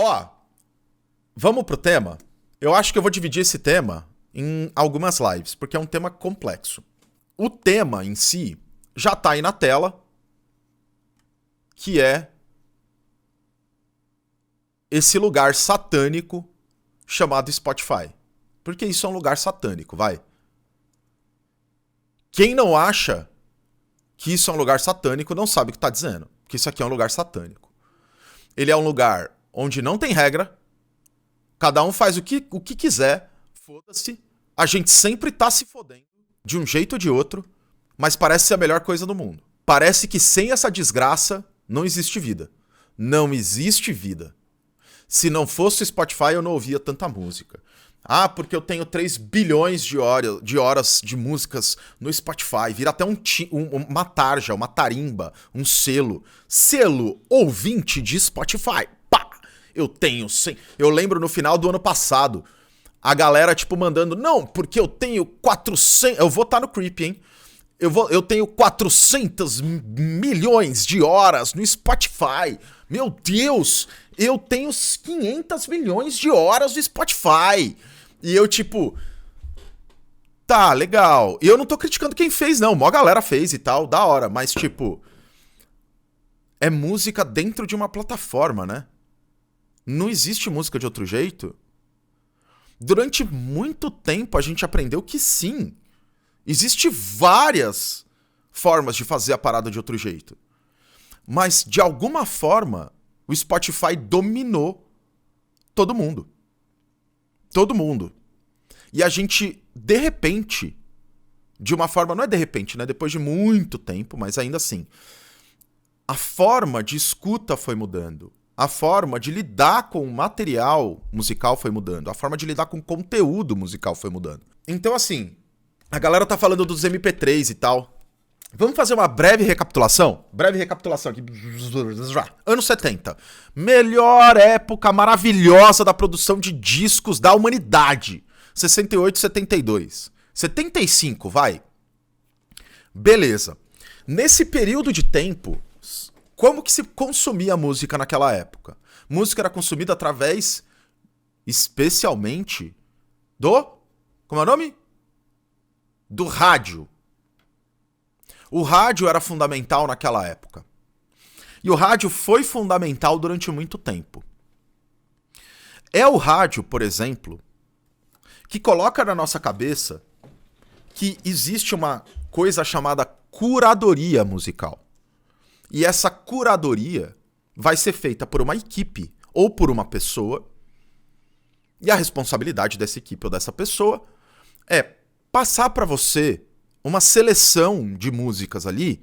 Ó, vamos pro tema? Eu acho que eu vou dividir esse tema em algumas lives, porque é um tema complexo. O tema em si já tá aí na tela, que é esse lugar satânico chamado Spotify. Porque isso é um lugar satânico, vai. Quem não acha que isso é um lugar satânico não sabe o que tá dizendo. Que isso aqui é um lugar satânico. Ele é um lugar onde não tem regra, cada um faz o que quiser, foda-se. A gente sempre tá se fodendo, de um jeito ou de outro, mas parece ser a melhor coisa do mundo. Parece que sem essa desgraça não existe vida. Não existe vida. Se não fosse o Spotify, eu não ouvia tanta música. Ah, porque eu tenho 3 bilhões de horas de músicas no Spotify. Vira até uma tarja, uma tarimba, um selo. Selo ouvinte de Spotify. Pá! Eu tenho 100. Eu lembro no final do ano passado, a galera, tipo, mandando, não, porque eu tenho 400... Eu vou estar no Creep, hein? Eu tenho 400 milhões de horas no Spotify. Meu Deus! Eu tenho 500 milhões de horas no Spotify. E eu, tipo... Tá, legal. E eu não tô criticando quem fez, não. Mó galera fez e tal, da hora. Mas, tipo... É música dentro de uma plataforma, né? Não existe música de outro jeito. Durante muito tempo a gente aprendeu que sim. Existem várias formas de fazer a parada de outro jeito. Mas, de alguma forma, o Spotify dominou todo mundo. Todo mundo. E a gente, de repente, de uma forma... Não é de repente, né? Depois de muito tempo, mas ainda assim. A forma de escuta foi mudando. A forma de lidar com o material musical foi mudando. A forma de lidar com o conteúdo musical foi mudando. Então, assim, a galera tá falando dos MP3 e tal. Vamos fazer uma breve recapitulação? Breve recapitulação aqui. Anos 70. Melhor época maravilhosa da produção de discos da humanidade. 68, 72. 75, vai. Beleza. Nesse período de tempo, como que se consumia música naquela época? Música era consumida através, especialmente, do... Como é o nome? Do rádio. O rádio era fundamental naquela época. E o rádio foi fundamental durante muito tempo. É o rádio, por exemplo, que coloca na nossa cabeça que existe uma coisa chamada curadoria musical. E essa curadoria vai ser feita por uma equipe ou por uma pessoa. E a responsabilidade dessa equipe ou dessa pessoa é passar para você uma seleção de músicas ali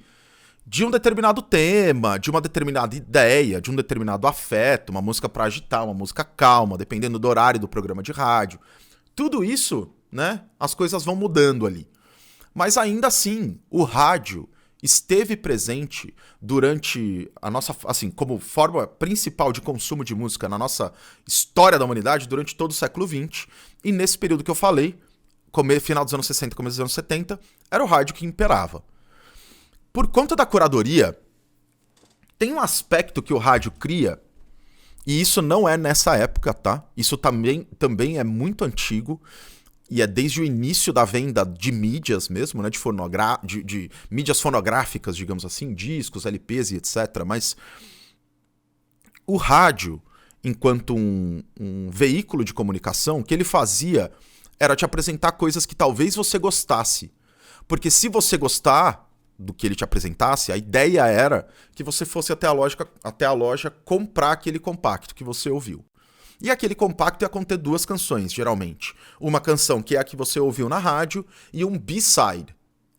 de um determinado tema, de uma determinada ideia, de um determinado afeto, uma música para agitar, uma música calma, dependendo do horário do programa de rádio. Tudo isso, né? As coisas vão mudando ali. Mas ainda assim, o rádio esteve presente durante a nossa, assim, como forma principal de consumo de música na nossa história da humanidade durante todo o século XX. E nesse período que eu falei, final dos anos 60, começo dos anos 70, era o rádio que imperava. Por conta da curadoria, tem um aspecto que o rádio cria, e isso não é nessa época, tá? Isso também é muito antigo, e é desde o início da venda de mídias mesmo, né? De mídias fonográficas, digamos assim, discos, LPs e etc. Mas o rádio, enquanto um veículo de comunicação, o que ele fazia era te apresentar coisas que talvez você gostasse. Porque se você gostar do que ele te apresentasse, a ideia era que você fosse até a loja comprar aquele compacto que você ouviu. E aquele compacto ia conter 2 canções, geralmente. Uma canção que é a que você ouviu na rádio e um B-side,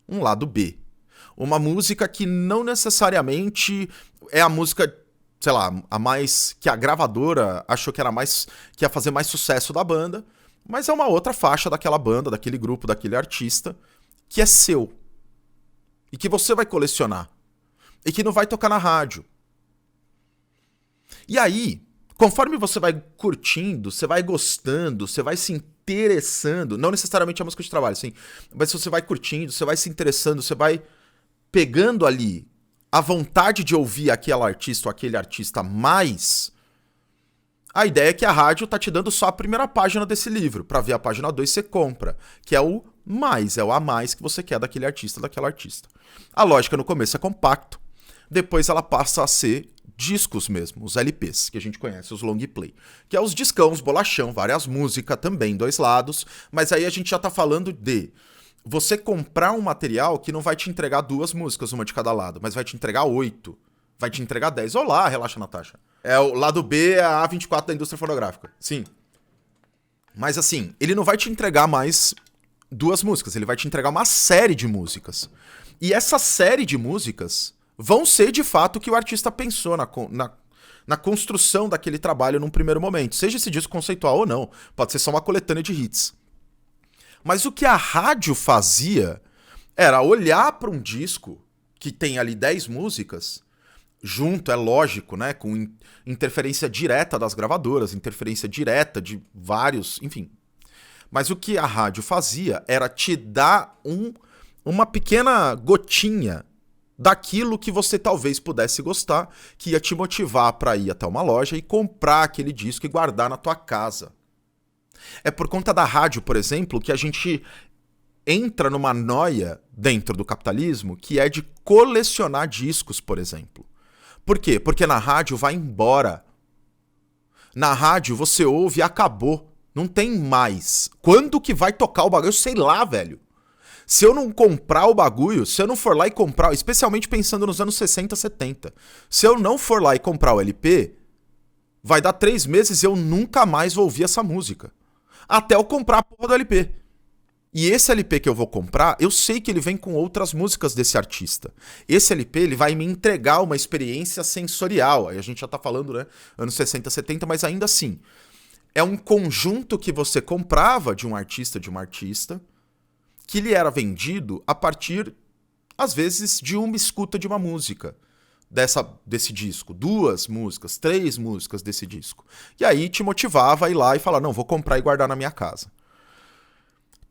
um lado B. Uma música que não necessariamente é a música, sei lá, a mais que a gravadora achou que era mais que ia fazer mais sucesso da banda, mas é uma outra faixa daquela banda, daquele grupo, daquele artista, que é seu. E que você vai colecionar. E que não vai tocar na rádio. E aí, conforme você vai curtindo, você vai gostando, você vai se interessando, não necessariamente a música de trabalho, sim, mas se você vai curtindo, você vai se interessando, você vai pegando ali a vontade de ouvir aquele artista ou aquele artista mais, A ideia é que a rádio tá te dando só a primeira página desse livro. Pra ver a página 2, você compra. Que é o mais, é o a mais que você quer daquele artista, daquela artista. A lógica no começo é compacto. Depois ela passa a ser discos mesmo, os LPs, que a gente conhece, os long play. Que é os discão, os bolachão, várias músicas também, 2 lados. Mas aí a gente já tá falando de você comprar um material que não vai te entregar 2 músicas, uma de cada lado, mas vai te entregar 8. Vai te entregar 10. Olá, relaxa, Natasha. É o lado B, é a A24 da indústria fonográfica. Sim. Mas assim, ele não vai te entregar mais 2 músicas, ele vai te entregar uma série de músicas. E essa série de músicas vão ser de fato o que o artista pensou na construção daquele trabalho num primeiro momento. Seja esse disco conceitual ou não. Pode ser só uma coletânea de hits. Mas o que a rádio fazia era olhar para um disco que tem ali 10 músicas, junto, é lógico, né, com interferência direta das gravadoras, interferência direta de vários, enfim. Mas o que a rádio fazia era te dar uma pequena gotinha daquilo que você talvez pudesse gostar, que ia te motivar para ir até uma loja e comprar aquele disco e guardar na tua casa. É por conta da rádio, por exemplo, que a gente entra numa noia dentro do capitalismo que é de colecionar discos, por exemplo. Por quê? Porque na rádio vai embora. Na rádio você ouve e acabou. Não tem mais. Quando que vai tocar o bagulho? Eu sei lá, velho. Se eu não comprar o bagulho, se eu não for lá e comprar, especialmente pensando nos anos 60, 70, se eu não for lá e comprar o LP, vai dar 3 meses e eu nunca mais vou ouvir essa música. Até eu comprar a porra do LP. E esse LP que eu vou comprar, eu sei que ele vem com outras músicas desse artista. Esse LP, ele vai me entregar uma experiência sensorial. Aí a gente já tá falando, né, anos 60, 70, mas ainda assim. É um conjunto que você comprava de um artista, que lhe era vendido a partir, às vezes, de uma escuta de uma música desse disco. 2 músicas, 3 músicas desse disco. E aí te motivava a ir lá e falar, não, vou comprar e guardar na minha casa.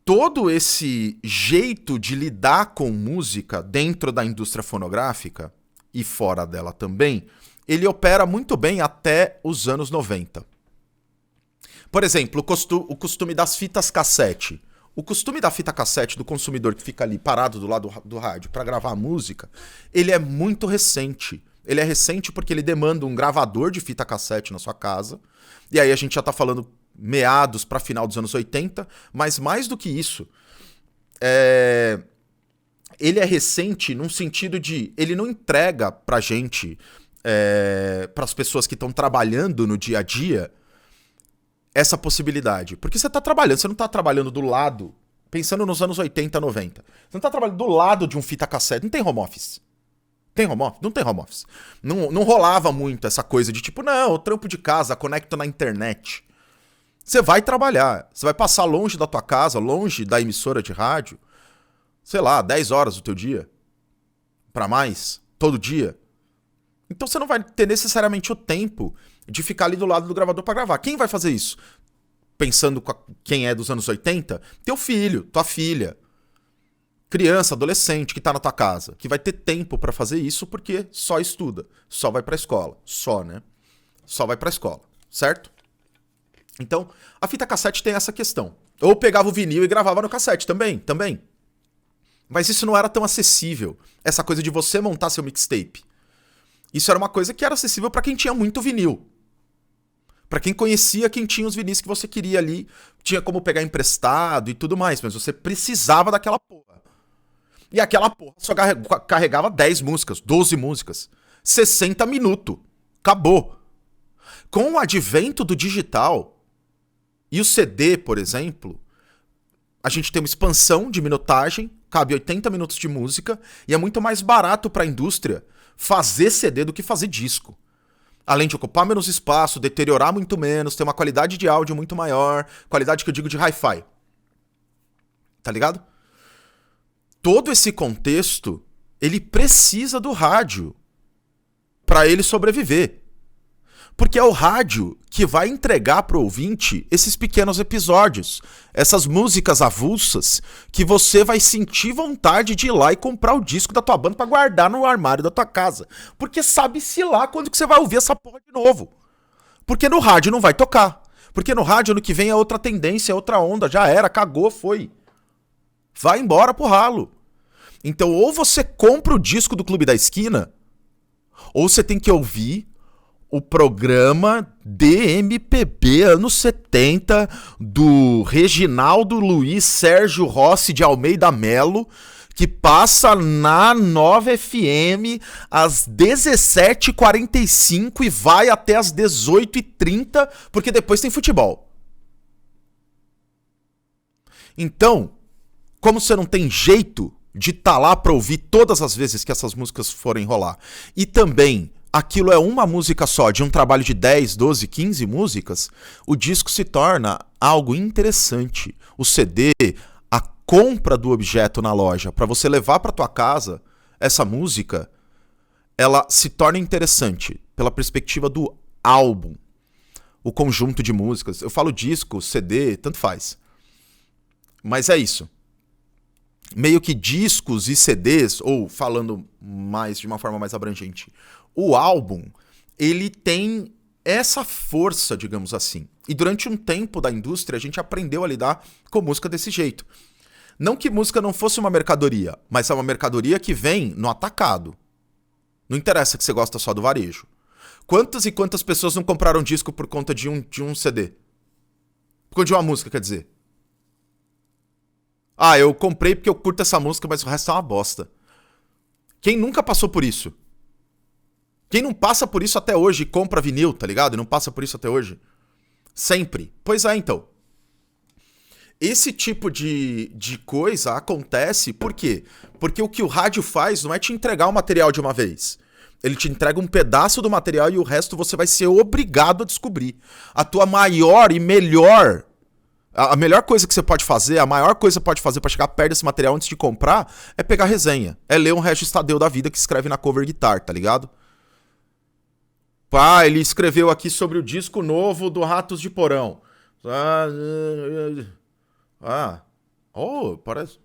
Todo esse jeito de lidar com música dentro da indústria fonográfica, e fora dela também, ele opera muito bem até os anos 90. Por exemplo, o costume das fitas cassete. O costume da fita cassete do consumidor que fica ali parado do lado do rádio para gravar música, ele é muito recente. Ele é recente porque ele demanda um gravador de fita cassete na sua casa. E aí a gente já tá falando meados para final dos anos 80, mas mais do que isso, ele é recente num sentido de ele não entrega pra gente, para as pessoas que estão trabalhando no dia a dia, essa possibilidade. Porque você tá trabalhando, você não tá trabalhando do lado, pensando nos anos 80, 90. Você não tá trabalhando do lado de um fita cassete, não tem home office. Tem home office? Não tem home office. Não rolava muito essa coisa de tipo, não, eu trampo de casa, conecto na internet. Você vai trabalhar, você vai passar longe da tua casa, longe da emissora de rádio, sei lá, 10 horas do teu dia, pra mais, todo dia. Então você não vai ter necessariamente o tempo de ficar ali do lado do gravador pra gravar. Quem vai fazer isso? Pensando quem é dos anos 80, teu filho, tua filha, criança, adolescente que tá na tua casa, que vai ter tempo pra fazer isso porque só estuda, só vai pra escola, só, né? Só vai pra escola, certo? Então, a fita cassete tem essa questão. Ou pegava o vinil e gravava no cassete também. Mas isso não era tão acessível. Essa coisa de você montar seu mixtape. Isso era uma coisa que era acessível pra quem tinha muito vinil. Pra quem conhecia quem tinha os vinis que você queria ali. Tinha como pegar emprestado e tudo mais. Mas você precisava daquela porra. E aquela porra só carregava 10 músicas, 12 músicas. 60 minutos. Acabou. Com o advento do digital... E o CD, por exemplo, a gente tem uma expansão de minutagem, cabe 80 minutos de música, e é muito mais barato para a indústria fazer CD do que fazer disco. Além de ocupar menos espaço, deteriorar muito menos, ter uma qualidade de áudio muito maior, qualidade que eu digo de hi-fi. Tá ligado? Todo esse contexto, ele precisa do rádio para ele sobreviver. Porque é o rádio que vai entregar pro ouvinte esses pequenos episódios, essas músicas avulsas, que você vai sentir vontade de ir lá e comprar o disco da tua banda pra guardar no armário da tua casa. Porque sabe-se lá quando que você vai ouvir essa porra de novo. Porque no rádio não vai tocar. Porque no rádio ano que vem é outra tendência, é outra onda, já era, cagou, foi. Vai embora pro ralo. Então ou você compra o disco do Clube da Esquina, ou você tem que ouvir o programa DMPB anos 70 do Reginaldo Luiz Sérgio Rossi de Almeida Melo, que passa na Nova FM às 17h45 e vai até às 18h30, porque depois tem futebol. Então, como você não tem jeito de estar lá para ouvir todas as vezes que essas músicas forem rolar, e também aquilo é uma música só, de um trabalho de 10, 12, 15 músicas, o disco se torna algo interessante. O CD, a compra do objeto na loja, para você levar para tua casa essa música, ela se torna interessante pela perspectiva do álbum, o conjunto de músicas. Eu falo disco, CD, tanto faz. Mas é isso. Meio que discos e CDs, ou falando mais de uma forma mais abrangente, o álbum, ele tem essa força, digamos assim. E durante um tempo da indústria, a gente aprendeu a lidar com música desse jeito. Não que música não fosse uma mercadoria, mas é uma mercadoria que vem no atacado. Não interessa que você gosta só do varejo. Quantas e quantas pessoas não compraram disco por conta de um CD? Por conta de uma música, quer dizer. Ah, eu comprei porque eu curto essa música, mas o resto é uma bosta. Quem nunca passou por isso? Quem não passa por isso até hoje e compra vinil, tá ligado? E não passa por isso até hoje? Sempre. Pois é, então. Esse tipo de coisa acontece por quê? Porque o que o rádio faz não é te entregar o material de uma vez. Ele te entrega um pedaço do material e o resto você vai ser obrigado a descobrir. A tua maior e melhor... A melhor coisa que você pode fazer, a maior coisa que você pode fazer pra chegar perto desse material antes de comprar é pegar resenha. É ler um Regis Tadeu da vida que escreve na Cover Guitar, tá ligado? Pá, ele escreveu aqui sobre o disco novo do Ratos de Porão. Parece...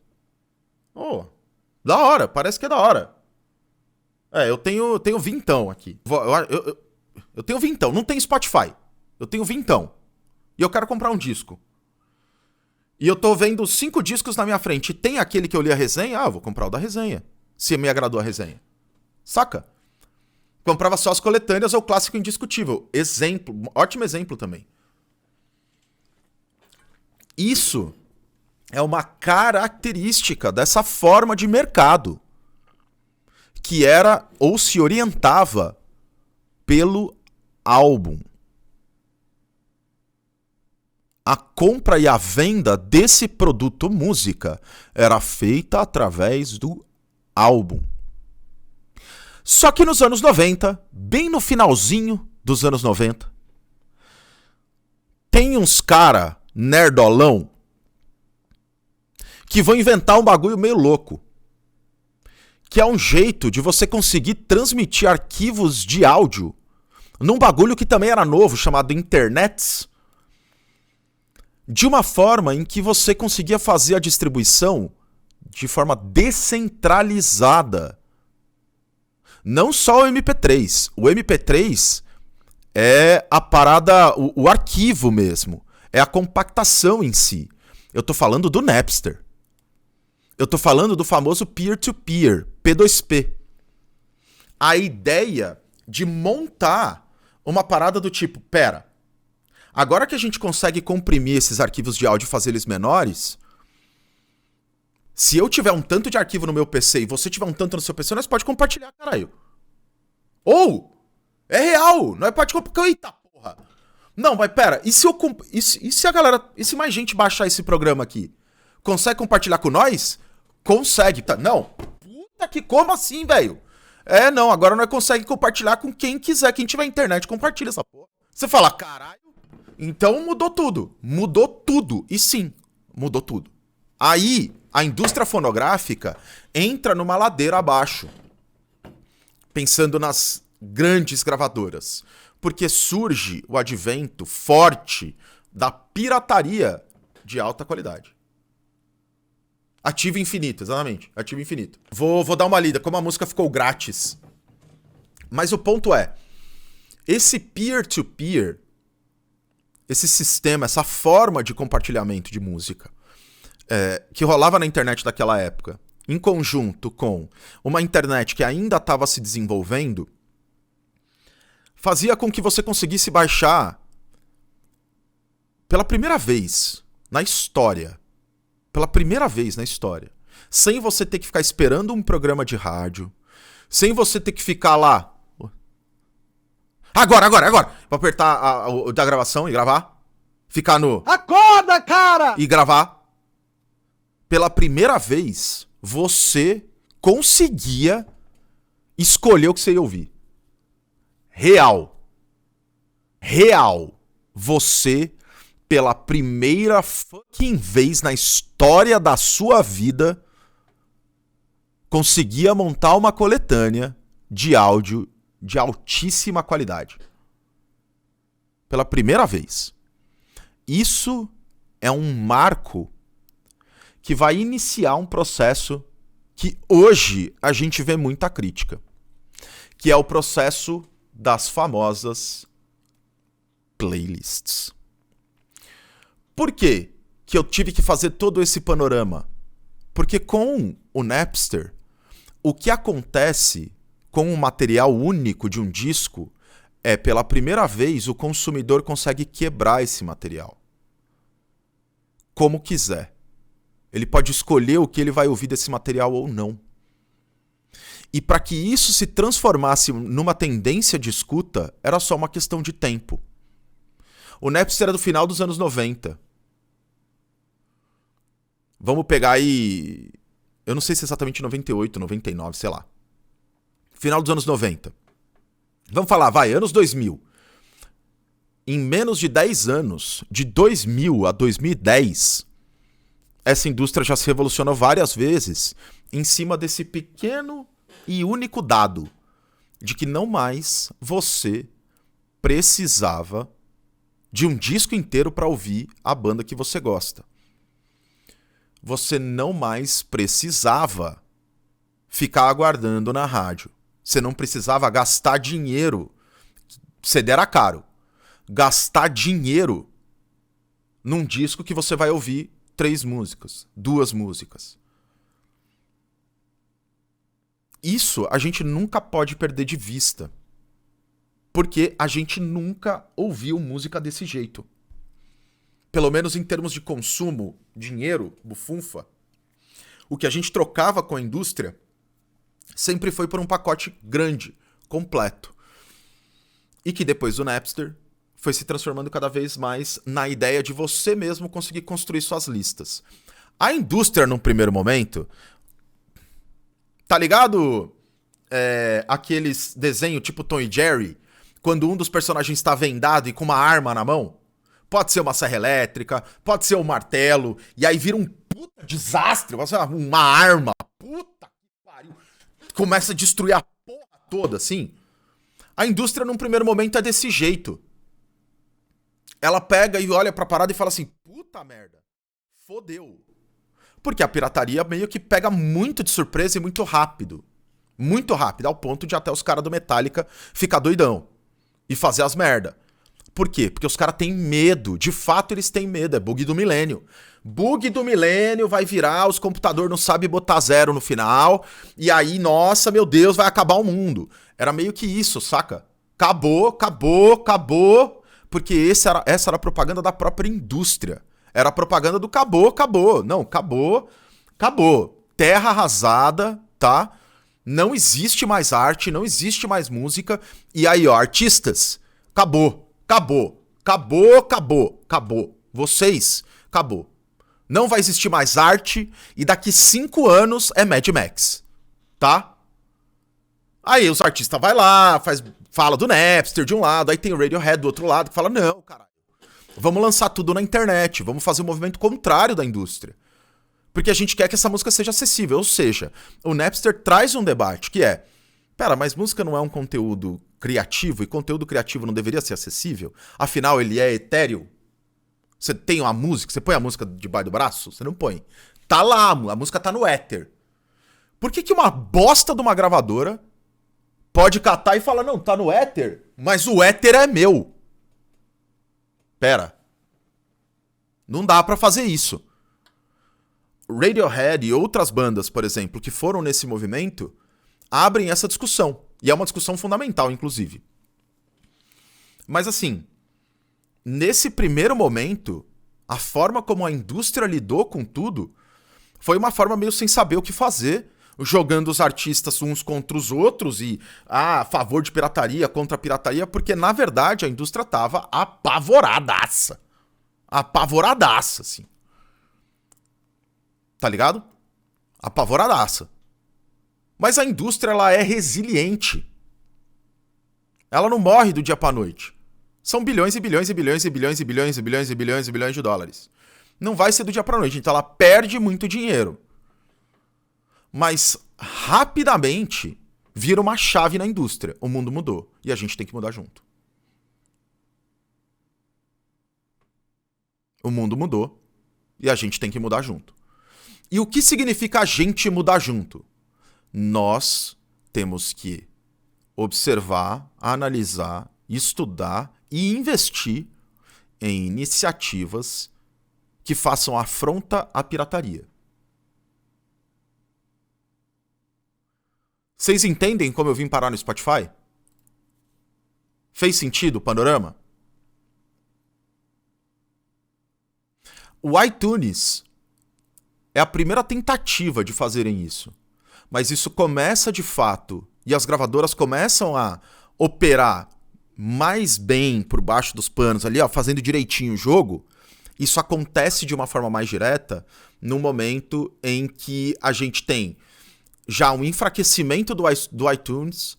da hora, parece que é da hora. Eu tenho vintão aqui. Eu tenho vintão, não tem Spotify. Eu tenho vintão. E eu quero comprar um disco. E eu tô vendo 5 discos na minha frente. E tem aquele que eu li a resenha? Eu vou comprar o da resenha. Se me agradou a resenha. Saca? Comprava só as coletâneas ou o clássico indiscutível. Exemplo, ótimo exemplo também. Isso é uma característica dessa forma de mercado. Que era ou se orientava pelo álbum. A compra e a venda desse produto música era feita através do álbum. Só que nos anos 90, bem no finalzinho dos anos 90, tem uns cara nerdolão que vão inventar um bagulho meio louco. Que é um jeito de você conseguir transmitir arquivos de áudio num bagulho que também era novo, chamado internet, de uma forma em que você conseguia fazer a distribuição de forma descentralizada. Não só o MP3. O MP3 é a parada, o arquivo mesmo. É a compactação em si. Eu tô falando do Napster. Eu tô falando do famoso peer-to-peer, P2P. A ideia de montar uma parada do tipo, pera, agora que a gente consegue comprimir esses arquivos de áudio e fazer eles menores, se eu tiver um tanto de arquivo no meu PC e você tiver um tanto no seu PC, nós pode compartilhar, caralho. Ou, é real, nós pode compartilhar. Eita porra. Não, mas pera, e se a galera, e se mais gente baixar esse programa aqui? Consegue compartilhar com nós? Consegue, tá? Não. Puta que, como assim, velho? Não, agora nós conseguimos compartilhar com quem quiser, quem tiver internet, compartilha essa porra. Você fala, caralho. Então mudou tudo. Mudou tudo. E sim, mudou tudo. Aí, a indústria fonográfica entra numa ladeira abaixo. Pensando nas grandes gravadoras. Porque surge o advento forte da pirataria de alta qualidade. Ativo infinito, exatamente. Ativo infinito. Vou dar uma lida, como a música ficou grátis. Mas o ponto é, esse peer-to-peer esse sistema, essa forma de compartilhamento de música que rolava na internet daquela época, em conjunto com uma internet que ainda estava se desenvolvendo, fazia com que você conseguisse baixar pela primeira vez na história, sem você ter que ficar esperando um programa de rádio, sem você ter que ficar lá. Agora! Vou apertar o da gravação e gravar. Ficar no... Acorda, cara! E gravar. Pela primeira vez, você conseguia escolher o que você ia ouvir. Real. Você, pela primeira fucking vez na história da sua vida, conseguia montar uma coletânea de áudio de altíssima qualidade. Pela primeira vez. Isso é um marco que vai iniciar um processo que hoje a gente vê muita crítica, que é o processo das famosas playlists. Por quê que eu tive que fazer todo esse panorama? Porque com o Napster, o que acontece com um material único de um disco é, pela primeira vez, o consumidor consegue quebrar esse material. Como quiser. Ele pode escolher o que ele vai ouvir desse material ou não. E para que isso se transformasse numa tendência de escuta, era só uma questão de tempo. O Napster era do final dos anos 90. Vamos pegar aí... Eu não sei se é exatamente 98, 99, sei lá. Final dos anos 90. Vamos falar, anos 2000. Em menos de 10 anos, de 2000 a 2010, essa indústria já se revolucionou várias vezes em cima desse pequeno e único dado de que não mais você precisava de um disco inteiro para ouvir a banda que você gosta. Você não mais precisava ficar aguardando na rádio. Você não precisava gastar dinheiro. CD era caro. Gastar dinheiro num disco que você vai ouvir 3 músicas, 2 músicas. Isso a gente nunca pode perder de vista. Porque a gente nunca ouviu música desse jeito. Pelo menos em termos de consumo, dinheiro, bufunfa, o que a gente trocava com a indústria sempre foi por um pacote grande, completo. E que depois do Napster foi se transformando cada vez mais na ideia de você mesmo conseguir construir suas listas. A indústria, num primeiro momento... Tá ligado? Aqueles desenhos tipo Tom e Jerry, quando um dos personagens está vendado e com uma arma na mão? Pode ser uma serra elétrica, pode ser um martelo, e aí vira um puta desastre, uma arma, puta que pariu, começa a destruir a porra toda, assim. A indústria, num primeiro momento, é desse jeito. Ela pega e olha pra parada e fala assim, puta merda, fodeu. Porque a pirataria meio que pega muito de surpresa e muito rápido. Muito rápido, ao ponto de até os caras do Metallica ficar doidão e fazer as merda. Por quê? Porque os caras têm medo. De fato, eles têm medo. É bug do milênio. Bug do milênio vai virar, os computadores não sabem botar 0 no final. E aí, nossa, meu Deus, vai acabar o mundo. Era meio que isso, saca? Acabou. Porque essa era a propaganda da própria indústria. Era a propaganda do acabou. Não, acabou. Terra arrasada, tá? Não existe mais arte, não existe mais música. E aí, ó, artistas, acabou. Vocês, acabou. Não vai existir mais arte e daqui 5 anos é Mad Max, tá? Aí os artistas vai lá, fala do Napster de um lado, aí tem o Radiohead do outro lado que fala, não, caralho, vamos lançar tudo na internet, vamos fazer um movimento contrário da indústria. Porque a gente quer que essa música seja acessível, ou seja, o Napster traz um debate que é, pera, mas música não é um conteúdo criativo e conteúdo criativo não deveria ser acessível? Afinal, ele é etéreo? Você tem uma música, você põe a música debaixo do braço? Você não põe. Tá lá, a música tá no éter. Por que uma bosta de uma gravadora pode catar e falar, não, tá no éter, mas o éter é meu? Pera. Não dá pra fazer isso. Radiohead e outras bandas, por exemplo, que foram nesse movimento, abrem essa discussão. E é uma discussão fundamental, inclusive. Mas assim, nesse primeiro momento, a forma como a indústria lidou com tudo foi uma forma meio sem saber o que fazer, jogando os artistas uns contra os outros e a favor de pirataria, contra a pirataria, porque na verdade a indústria tava apavoradaça. Apavoradaça, assim. Tá ligado? Apavoradaça. Mas a indústria, ela é resiliente. Ela não morre do dia pra noite. São bilhões e bilhões e bilhões e bilhões e bilhões e bilhões e bilhões e bilhões de dólares. Não vai ser do dia pra noite, então ela perde muito dinheiro. Mas rapidamente vira uma chave na indústria. O mundo mudou e a gente tem que mudar junto. O mundo mudou e a gente tem que mudar junto. E o que significa a gente mudar junto? Nós temos que observar, analisar, estudar e investir em iniciativas que façam afronta à pirataria. Vocês entendem como eu vim parar no Spotify? Fez sentido o panorama? O iTunes é a primeira tentativa de fazerem isso. Mas isso começa de fato, e as gravadoras começam a operar mais bem por baixo dos panos ali, ó, fazendo direitinho o jogo. Isso acontece de uma forma mais direta no momento em que a gente tem já um enfraquecimento do iTunes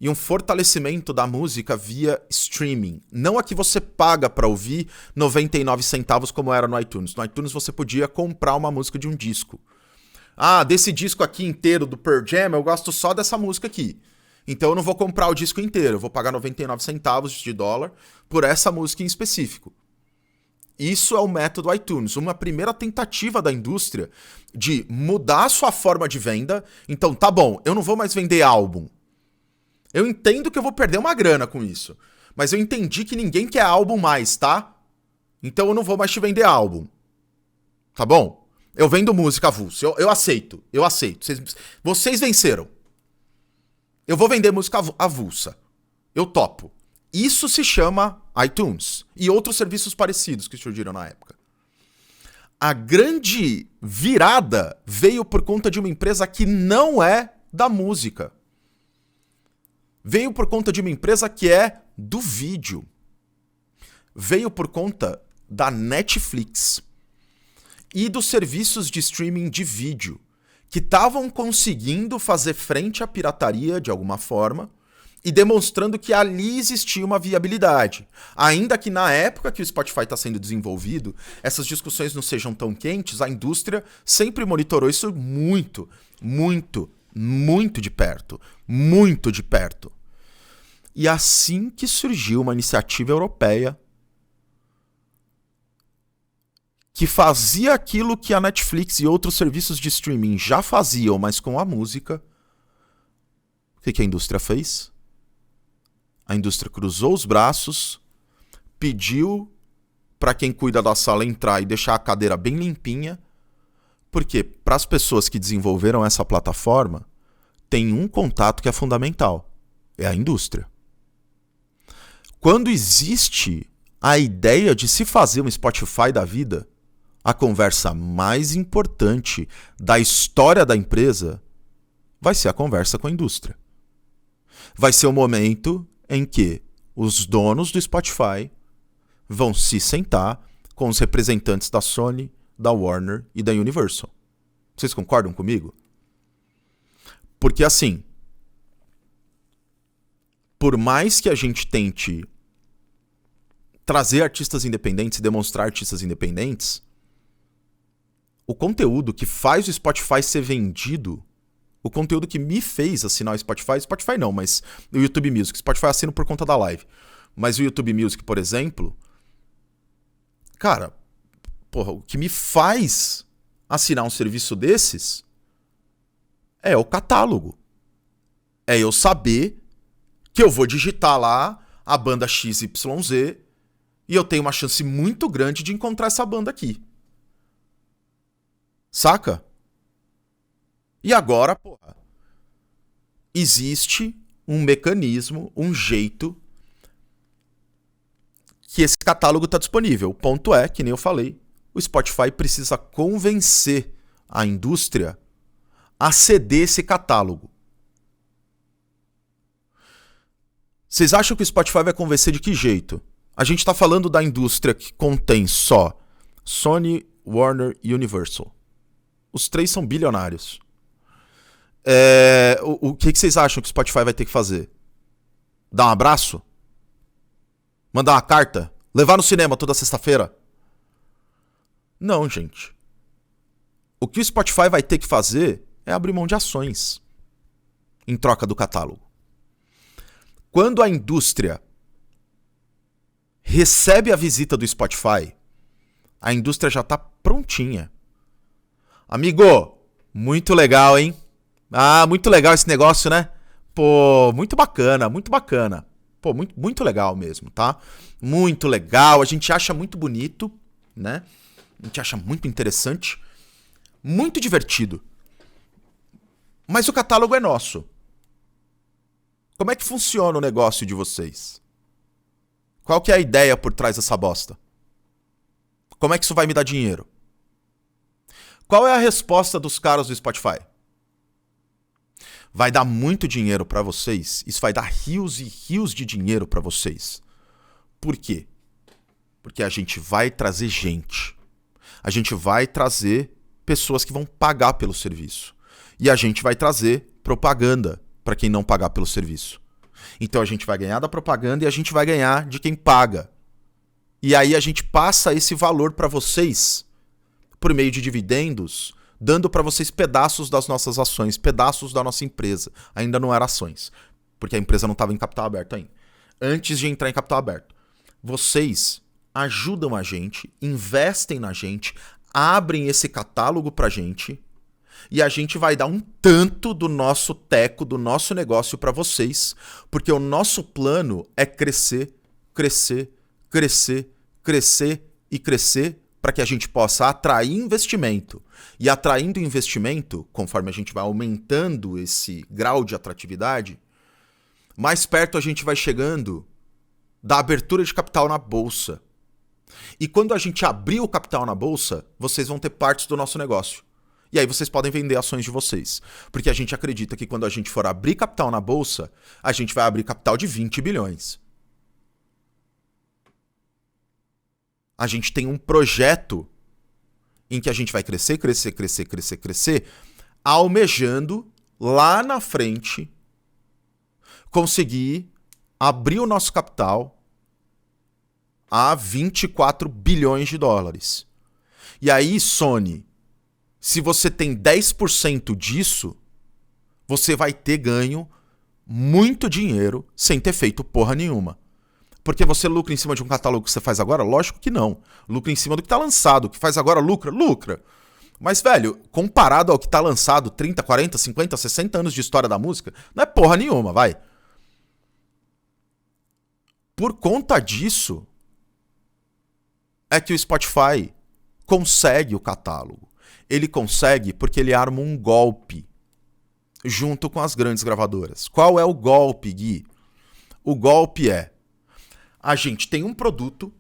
e um fortalecimento da música via streaming. Não a que você paga para ouvir 99 centavos como era no iTunes. No iTunes você podia comprar uma música de um disco. Ah, desse disco aqui inteiro do Pearl Jam, eu gosto só dessa música aqui. Então eu não vou comprar o disco inteiro, eu vou pagar 99 centavos de dólar por essa música em específico. Isso é o método iTunes, uma primeira tentativa da indústria de mudar a sua forma de venda. Então, tá bom, eu não vou mais vender álbum. Eu entendo que eu vou perder uma grana com isso, mas eu entendi que ninguém quer álbum mais, tá? Então eu não vou mais te vender álbum. Tá bom? Eu vendo música avulsa, eu aceito, eu aceito. Vocês venceram. Eu vou vender música avulsa. Eu topo. Isso se chama iTunes e outros serviços parecidos que surgiram na época. A grande virada veio por conta de uma empresa que não é da música. Veio por conta de uma empresa que é do vídeo. Veio por conta da Netflix e dos serviços de streaming de vídeo, que estavam conseguindo fazer frente à pirataria de alguma forma e demonstrando que ali existia uma viabilidade. Ainda que na época que o Spotify está sendo desenvolvido, essas discussões não sejam tão quentes, a indústria sempre monitorou isso muito, muito, muito de perto. Muito de perto. E assim que surgiu uma iniciativa europeia que fazia aquilo que a Netflix e outros serviços de streaming já faziam, mas com a música, o que a indústria fez? A indústria cruzou os braços, pediu para quem cuida da sala entrar e deixar a cadeira bem limpinha, porque para as pessoas que desenvolveram essa plataforma, tem um contato que é fundamental, é a indústria. Quando existe a ideia de se fazer um Spotify da vida, a conversa mais importante da história da empresa vai ser a conversa com a indústria. Vai ser o momento em que os donos do Spotify vão se sentar com os representantes da Sony, da Warner e da Universal. Vocês concordam comigo? Porque assim, por mais que a gente tente trazer artistas independentes e demonstrar artistas independentes, o conteúdo que faz o Spotify ser vendido, o conteúdo que me fez assinar o Spotify não, mas o YouTube Music. Spotify eu assino por conta da live. Mas o YouTube Music, por exemplo, cara, porra, o que me faz assinar um serviço desses é o catálogo. É eu saber que eu vou digitar lá a banda XYZ E eu tenho uma chance muito grande de encontrar essa banda aqui. Saca? E agora, porra, existe um mecanismo, um jeito que esse catálogo tá disponível. O ponto é, que nem eu falei, o Spotify precisa convencer a indústria a ceder esse catálogo. Vocês acham que o Spotify vai convencer de que jeito? A gente tá falando da indústria que contém só Sony, Warner e Universal. Os três são bilionários. O que vocês acham que o Spotify vai ter que fazer? Dar um abraço? Mandar uma carta? Levar no cinema toda sexta-feira? Não, gente. O que o Spotify vai ter que fazer é abrir mão de ações em troca do catálogo. Quando a indústria recebe a visita do Spotify, a indústria já tá prontinha. Amigo, muito legal, hein? Ah, muito legal esse negócio, né? Pô, muito bacana, muito bacana. Pô, muito legal mesmo, tá? Muito legal, a gente acha muito bonito, né? A gente acha muito interessante, muito divertido. Mas o catálogo é nosso. Como é que funciona o negócio de vocês? Qual que é a ideia por trás dessa bosta? Como é que isso vai me dar dinheiro? Qual é a resposta dos caras do Spotify? Vai dar muito dinheiro pra vocês. Isso vai dar rios e rios de dinheiro pra vocês. Por quê? Porque a gente vai trazer gente. A gente vai trazer pessoas que vão pagar pelo serviço. E a gente vai trazer propaganda pra quem não pagar pelo serviço. Então a gente vai ganhar da propaganda e a gente vai ganhar de quem paga. E aí a gente passa esse valor pra vocês por meio de dividendos, dando para vocês pedaços das nossas ações, pedaços da nossa empresa. Ainda não eram ações, porque a empresa não estava em capital aberto ainda. Antes de entrar em capital aberto, vocês ajudam a gente, investem na gente, abrem esse catálogo pra gente e a gente vai dar um tanto do nosso teco, do nosso negócio para vocês, porque o nosso plano é crescer, crescer, crescer, crescer e crescer, para que a gente possa atrair investimento. E atraindo investimento, conforme a gente vai aumentando esse grau de atratividade, mais perto a gente vai chegando da abertura de capital na bolsa. E quando a gente abrir o capital na bolsa, vocês vão ter partes do nosso negócio. E aí vocês podem vender ações de vocês. Porque a gente acredita que quando a gente for abrir capital na bolsa, a gente vai abrir capital de 20 bilhões. A gente tem um projeto em que a gente vai crescer, crescer, crescer, crescer, crescer, almejando lá na frente conseguir abrir o nosso capital a 24 bilhões de dólares. E aí, Sony, se você tem 10% disso, você vai ter ganho muito dinheiro sem ter feito porra nenhuma. Porque você lucra em cima de um catálogo que você faz agora? Lógico que não. Lucra em cima do que tá lançado. O que faz agora lucra? Lucra. Mas, velho, comparado ao que tá lançado 30, 40, 50, 60 anos de história da música, não é porra nenhuma, vai. Por conta disso, é que o Spotify consegue o catálogo. Ele consegue porque ele arma um golpe junto com as grandes gravadoras. Qual é o golpe, Gui? O golpe é: a gente tem um produto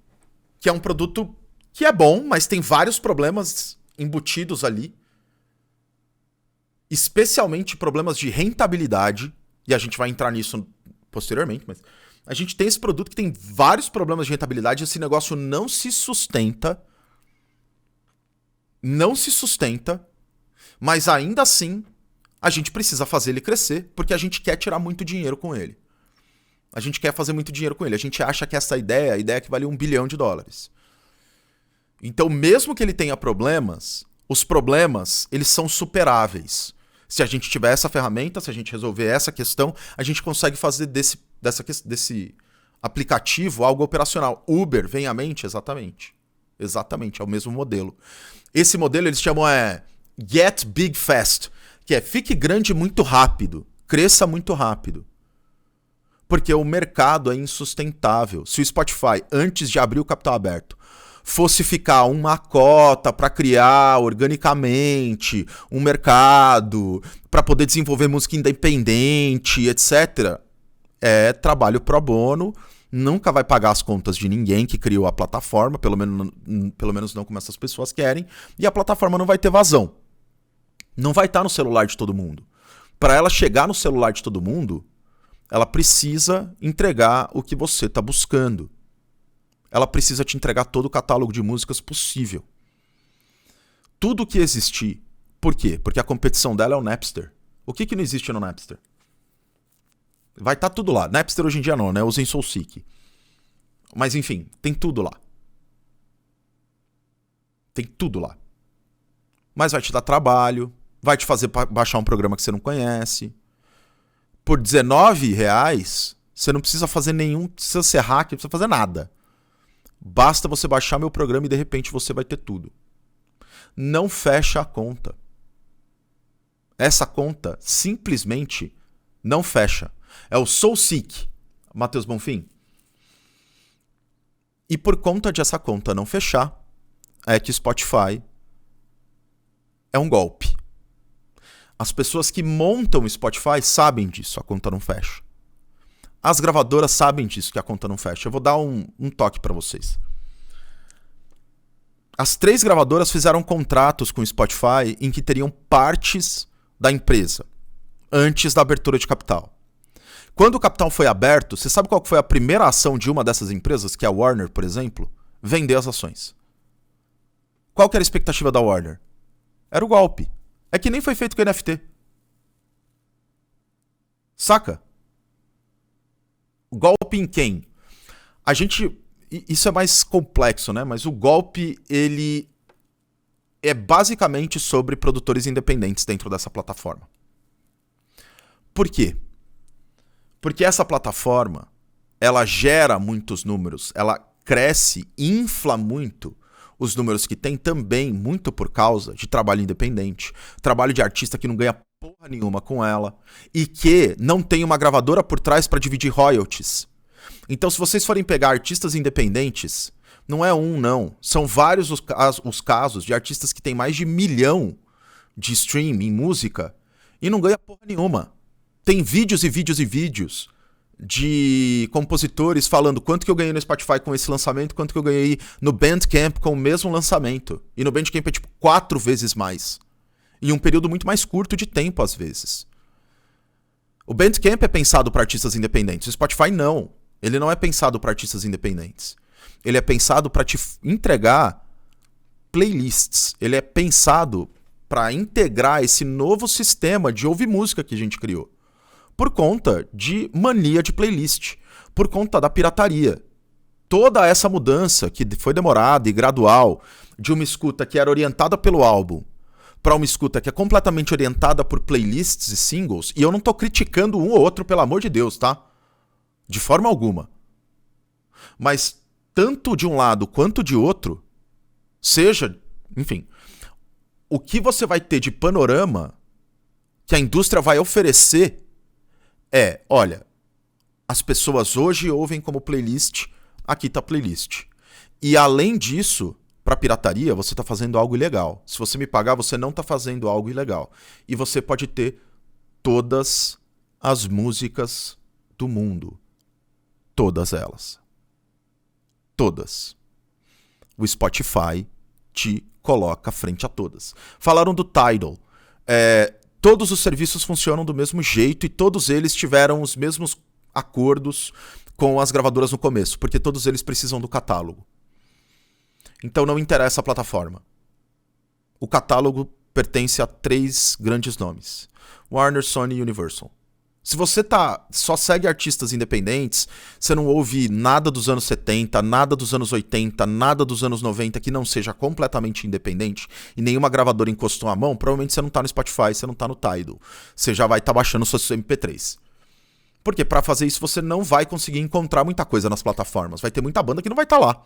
que é um produto que é bom, mas tem vários problemas embutidos ali. Especialmente problemas de rentabilidade. E a gente vai entrar nisso posteriormente, mas a gente tem esse produto que tem vários problemas de rentabilidade. Esse negócio não se sustenta. Não se sustenta. Mas ainda assim, a gente precisa fazer ele crescer, porque a gente quer tirar muito dinheiro com ele. A gente quer fazer muito dinheiro com ele. A gente acha que essa ideia, a ideia que vale $1 bilhão. Então, mesmo que ele tenha problemas, os problemas, eles são superáveis. Se a gente tiver essa ferramenta, se a gente resolver essa questão, a gente consegue fazer desse aplicativo algo operacional. Uber vem à mente? Exatamente. Exatamente, é o mesmo modelo. Esse modelo eles chamam Get Big Fast, que é fique grande muito rápido, cresça muito rápido. Porque o mercado é insustentável. Se o Spotify, antes de abrir o capital aberto, fosse ficar uma cota para criar organicamente um mercado, para poder desenvolver música independente, etc., é trabalho pro bono, nunca vai pagar as contas de ninguém que criou a plataforma, pelo menos não como essas pessoas querem, e a plataforma não vai ter vazão. Não vai estar no celular de todo mundo. Para ela chegar no celular de todo mundo, ela precisa entregar o que você está buscando. Ela precisa te entregar todo o catálogo de músicas possível. Tudo que existir. Por quê? Porque a competição dela é o Napster. O que não existe no Napster? Vai estar tudo lá. Napster hoje em dia não, né? Usem SoulSeek. Mas enfim, tem tudo lá. Tem tudo lá. Mas vai te dar trabalho, vai te fazer baixar um programa que você não conhece. Por R$19, você não precisa fazer nenhum, não precisa ser hacker, não precisa fazer nada. Basta você baixar meu programa e de repente você vai ter tudo. Não fecha a conta. Essa conta simplesmente não fecha. É o SoulSeek, Matheus Bonfim. E por conta de essa conta não fechar, é que Spotify é um golpe. As pessoas que montam o Spotify sabem disso, a conta não fecha. As gravadoras sabem disso, que a conta não fecha. Eu vou dar um toque para vocês. As 3 gravadoras fizeram contratos com o Spotify em que teriam partes da empresa antes da abertura de capital. Quando o capital foi aberto, você sabe qual foi a primeira ação de uma dessas empresas, que é a Warner, por exemplo? Vender as ações. Qual que era a expectativa da Warner? Era o golpe. É que nem foi feito com o NFT. Saca? Golpe em quem? A gente... Isso é mais complexo, né? Mas o golpe, ele é basicamente sobre produtores independentes dentro dessa plataforma. Por quê? Porque essa plataforma, ela gera muitos números, ela cresce, infla muito os números que tem também, muito por causa de trabalho independente, trabalho de artista que não ganha porra nenhuma com ela e que não tem uma gravadora por trás para dividir royalties. Então, se vocês forem pegar artistas independentes, não é um, não. São vários os casos de artistas que têm mais de 1 milhão de stream em música e não ganha porra nenhuma. Tem vídeos e vídeos e vídeos de compositores falando quanto que eu ganhei no Spotify com esse lançamento, quanto que eu ganhei no Bandcamp com o mesmo lançamento. E no Bandcamp é tipo 4 vezes mais. Em um período muito mais curto de tempo, às vezes. O Bandcamp é pensado para artistas independentes. O Spotify não. Ele não é pensado para artistas independentes. Ele é pensado para te entregar playlists. Ele é pensado para integrar esse novo sistema de ouvir música que a gente criou. Por conta de mania de playlist. Por conta da pirataria. Toda essa mudança que foi demorada e gradual de uma escuta que era orientada pelo álbum para uma escuta que é completamente orientada por playlists e singles, e eu não tô criticando um ou outro, pelo amor de Deus, tá? De forma alguma. Mas tanto de um lado quanto de outro, seja, enfim, o que você vai ter de panorama que a indústria vai oferecer é, olha, as pessoas hoje ouvem como playlist, aqui tá a playlist. E além disso, para pirataria, você tá fazendo algo ilegal. Se você me pagar, você não tá fazendo algo ilegal. E você pode ter todas as músicas do mundo. Todas elas. Todas. O Spotify te coloca frente a todas. Falaram do Tidal. Todos os serviços funcionam do mesmo jeito e todos eles tiveram os mesmos acordos com as gravadoras no começo, porque todos eles precisam do catálogo. Então não interessa a plataforma. O catálogo pertence a 3 grandes nomes: Warner, Sony e Universal. Se você só segue artistas independentes, você não ouve nada dos anos 70, nada dos anos 80, nada dos anos 90 que não seja completamente independente e nenhuma gravadora encostou a mão, provavelmente você não tá no Spotify, você não tá no Tidal. Você já vai estar baixando seus MP3. Porque para fazer isso você não vai conseguir encontrar muita coisa nas plataformas. Vai ter muita banda que não vai estar lá.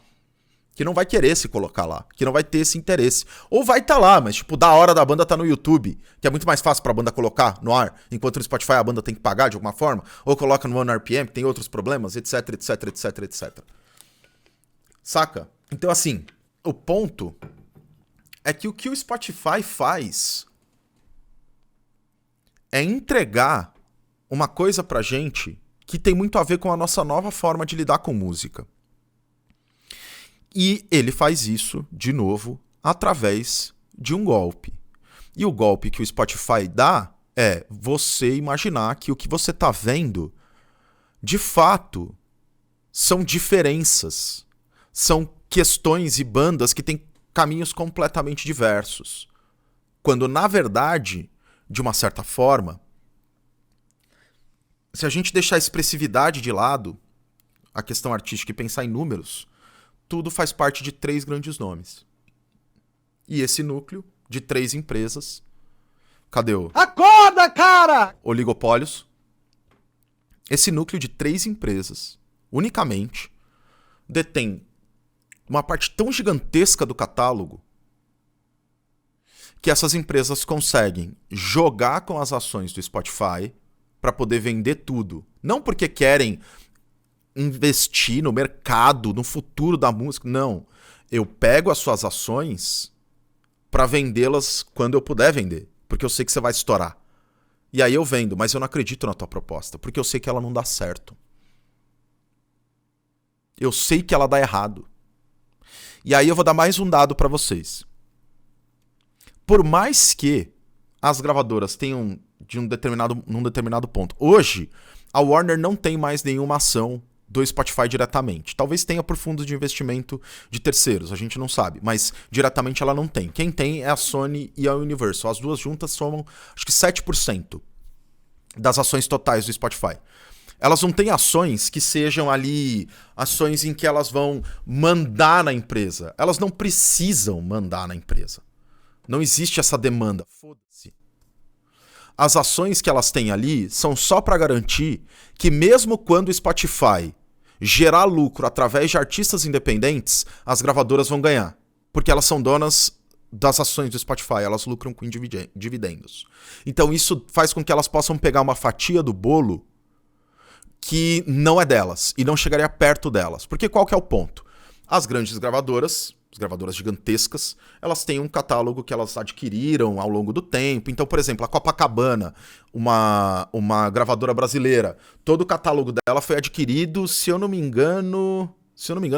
que não vai querer se colocar lá, que não vai ter esse interesse. Ou vai estar lá, mas tipo, da hora da banda tá no YouTube, que é muito mais fácil pra banda colocar no ar, enquanto no Spotify a banda tem que pagar de alguma forma, ou coloca no OneRPM, que tem outros problemas, etc, etc, etc, etc. Saca? Então assim, o ponto é que o Spotify faz é entregar uma coisa pra gente que tem muito a ver com a nossa nova forma de lidar com música. E ele faz isso, de novo, através de um golpe. E o golpe que o Spotify dá é você imaginar que o que você está vendo, de fato, são diferenças. São questões e bandas que têm caminhos completamente diversos. Quando, na verdade, de uma certa forma, se a gente deixar a expressividade de lado, a questão artística e pensar em números, tudo faz parte de 3 grandes nomes. E esse núcleo de 3 empresas... Cadê o... Acorda, cara! Oligopólios. Esse núcleo de 3 empresas, unicamente, detém uma parte tão gigantesca do catálogo que essas empresas conseguem jogar com as ações do Spotify para poder vender tudo. Não porque querem investir no mercado, no futuro da música. Não. Eu pego as suas ações para vendê-las quando eu puder vender. Porque eu sei que você vai estourar. E aí eu vendo, mas eu não acredito na tua proposta. Porque eu sei que ela não dá certo. Eu sei que ela dá errado. E aí eu vou dar mais um dado para vocês. Por mais que as gravadoras tenham num determinado ponto. Hoje, a Warner não tem mais nenhuma ação do Spotify diretamente. Talvez tenha por fundos de investimento de terceiros, a gente não sabe. Mas diretamente ela não tem. Quem tem é a Sony e a Universal. As duas juntas somam, acho que 7% das ações totais do Spotify. Elas não têm ações que sejam ali ações em que elas vão mandar na empresa. Elas não precisam mandar na empresa. Não existe essa demanda. Foda-se. As ações que elas têm ali são só para garantir que mesmo quando o Spotify gerar lucro através de artistas independentes, as gravadoras vão ganhar. Porque elas são donas das ações do Spotify, elas lucram com dividendos. Então isso faz com que elas possam pegar uma fatia do bolo que não é delas e não chegaria perto delas. Porque qual que é o ponto? As grandes gravadoras, as gravadoras gigantescas, elas têm um catálogo que elas adquiriram ao longo do tempo. Então, por exemplo, a Copacabana, uma gravadora brasileira, todo o catálogo dela foi adquirido, se eu não me engano,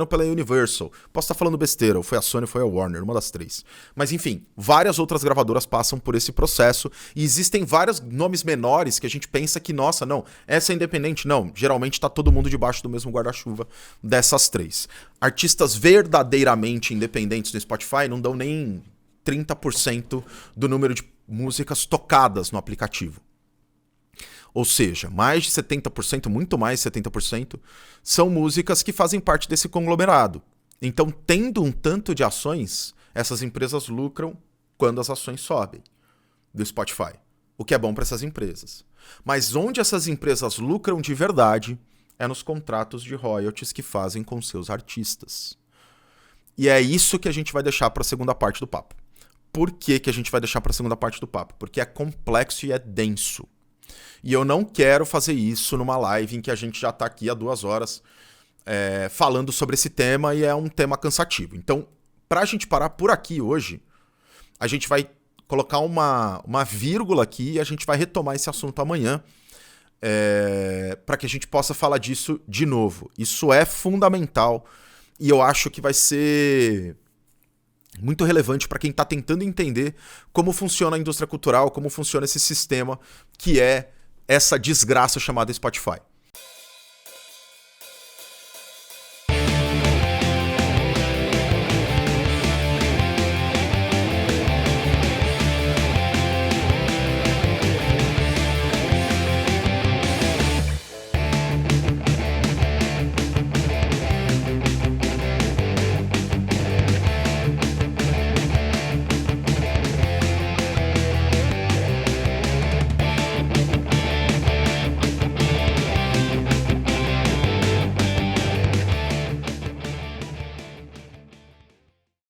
pela Universal. Posso estar falando besteira, ou foi a Sony ou foi a Warner, uma das 3. Mas enfim, várias outras gravadoras passam por esse processo e existem vários nomes menores que a gente pensa que, nossa, não, essa é independente. Não, geralmente tá todo mundo debaixo do mesmo guarda-chuva dessas 3. Artistas verdadeiramente independentes no Spotify não dão nem 30% do número de músicas tocadas no aplicativo. Ou seja, mais de 70%, muito mais de 70%, são músicas que fazem parte desse conglomerado. Então, tendo um tanto de ações, essas empresas lucram quando as ações sobem do Spotify. O que é bom para essas empresas. Mas onde essas empresas lucram de verdade é nos contratos de royalties que fazem com seus artistas. E é isso que a gente vai deixar para a segunda parte do papo. Por que a gente vai deixar para a segunda parte do papo? Porque é complexo e é denso. E eu não quero fazer isso numa live em que a gente já está aqui há 2 horas falando sobre esse tema e é um tema cansativo. Então, para a gente parar por aqui hoje, a gente vai colocar uma vírgula aqui e a gente vai retomar esse assunto amanhã para que a gente possa falar disso de novo. Isso é fundamental e eu acho que vai ser muito relevante para quem está tentando entender como funciona a indústria cultural, como funciona esse sistema que é essa desgraça chamada Spotify.